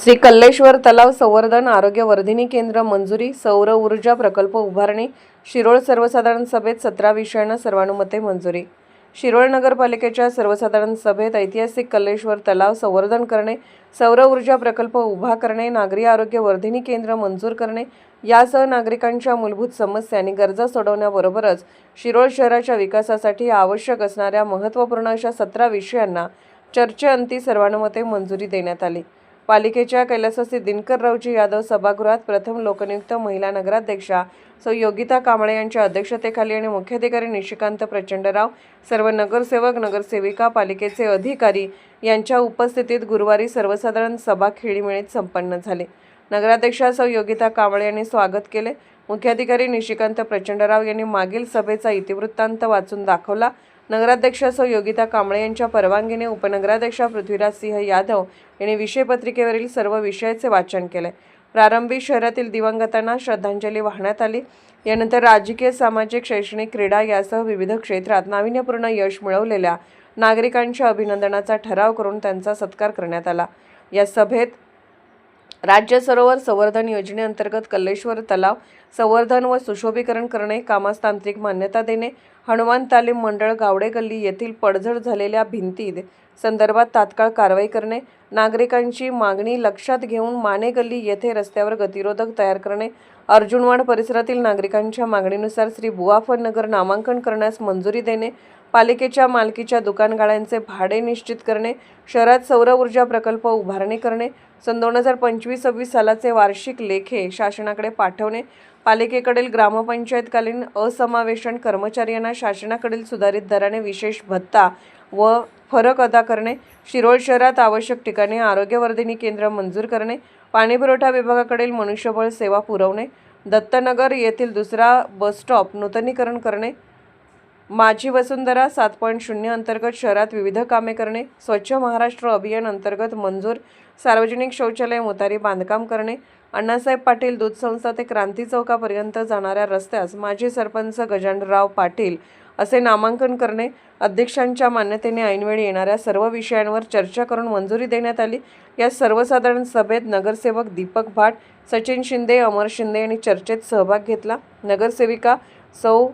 श्री कल्लेश्वर तलाव संवर्धन आरोग्य वर्धिनी केंद्र मंजुरी, सौर ऊर्जा प्रकल्प उभारणी, शिरोळ सर्वसाधारण सभेत 17 विषयांना सर्वानुमते मंजुरी। शिरोळ नगरपालिकेच्या सर्वसाधारण सभेत ऐतिहासिक कल्लेश्वर तलाव संवर्धन करणे, सौर ऊर्जा प्रकल्प उभा करणे, नागरी आरोग्य वर्धिनी केंद्र मंजूर करणे यासह नागरिकांच्या मूलभूत समस्या आणि गरजा सोडवण्याबरोबरच शिरोळ शहराच्या विकासासाठी आवश्यक असणाऱ्या महत्त्वपूर्ण अशा 17 विषयांना चर्चेअंती सर्वानुमते मंजुरी देण्यात आली। पालिकेच्या कैलासवासी दिनकररावजी यादव सभागृहात प्रथम लोकनियुक्त महिला नगराध्यक्षा सौ योगिता कांबळे यांच्या अध्यक्षतेखाली आणि मुख्याधिकारी निशिकांत प्रचंडराव, सर्व नगरसेवक नगरसेविका, पालिकेचे अधिकारी यांच्या उपस्थितीत गुरुवारी सर्वसाधारण सभा खेळीमेळीत संपन्न झाली। नगराध्यक्षा सौ योगिता कांबळे यांनी स्वागत केले। मुख्याधिकारी निशिकांत प्रचंडराव यांनी मागील सभेचा इतिवृत्तांत वाचून दाखवला। नगराध्यक्षा सौ योगिता कांबळे यांच्या परवानगीने उपनगराध्यक्षा पृथ्वीराज सिंह यादव यांनी विषयपत्रिकेवरील सर्व विषयाचे वाचन केले। प्रारंभी शहरातील दिवंगतांना श्रद्धांजली वाहण्यात आली। यानंतर राजकीय, सामाजिक, शैक्षणिक, क्रीडा यासह विविध क्षेत्रात नाविन्यपूर्ण यश मिळवलेल्या नागरिकांच्या अभिनंदनाचा ठराव करून त्यांचा सत्कार करण्यात आला। या सभेत राज्य सरोवर संवर्धन योजनेअंतर्गत कल्लेश्वर तलाव संवर्धन व सुशोभीकरण करणे, कामास तांत्रिक मान्यता देणे, हनुमान तालीम मंडळ गावडे गल्ली येथील पडझड झालेल्या भिंती संदर्भात तात्काळ कारवाई करणे, नागरिकांची मागणी लक्षात घेऊन माने गल्ली येथे रस्त्यावर गतिरोधक तयार करणे, अर्जुनवाड परिसरातील नागरिकांच्या मागणीनुसार श्री बुवाफन नगर नामांकन करण्यास मंजुरी देणे, पालिकेच्या मालकीच्या दुकानगाळ्यांचे भाडे निश्चित करणे, शहरात सौर ऊर्जा प्रकल्प उभारणी करणे, सन 2025-26 सालाचे वार्षिक लेखे शासनाकडे पाठवणे, पालिकेकडील ग्रामपंचायतकालीन असमावेशन कर्मचाऱ्यांना शासनाकडील सुधारित दराने विशेष भत्ता व फरक अदा करणे, शिरोळ शहरात आवश्यक ठिकाणी आरोग्यवर्धिनी केंद्र मंजूर करणे, पाणीपुरवठा विभागाकडील मनुष्यबळ सेवा पुरवणे, दत्तनगर येथील दुसरा बसस्टॉप नूतनीकरण करणे, माझी वसुंधरा 7.0 अंतर्गत शहरात विविध कामे करणे, स्वच्छ महाराष्ट्र अभियान अंतर्गत मंजूर सार्वजनिक शौचालय मुतारी बांधकाम करणे, अण्णासाहेब पाटील दूध संस्था ते क्रांती चौकापर्यंत जाणाऱ्या रस्त्यास माजी सरपंच गजाननराव पाटील असे नामांकन करणे, अध्यक्षांच्या मान्यतेने ऐनवेळी येणाऱ्या सर्व विषयांवर चर्चा करून मंजुरी देण्यात आली। या सर्वसाधारण सभेत नगरसेवक दीपक भाट, सचिन शिंदे, अमर शिंदे यांनी चर्चेत सहभाग घेतला। नगरसेविका सौ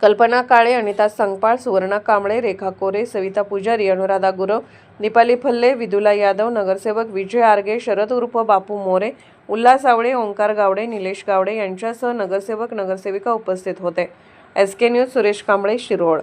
कल्पना काळे, अनिता संगपाळ, सुवर्णा कांबळे, रेखा कोरे, सविता पुजारी, अनुराधा गुरव, दीपाली फल्ले, विदुला यादव, नगरसेवक विजय आर्गे, शरद उर्फ बापू मोरे, उल्हास आवळे, ओंकार गावडे, निलेश गावडे यांच्यासह नगरसेवक नगरसेविका उपस्थित होते। SK news Suresh Kamble, Shirol.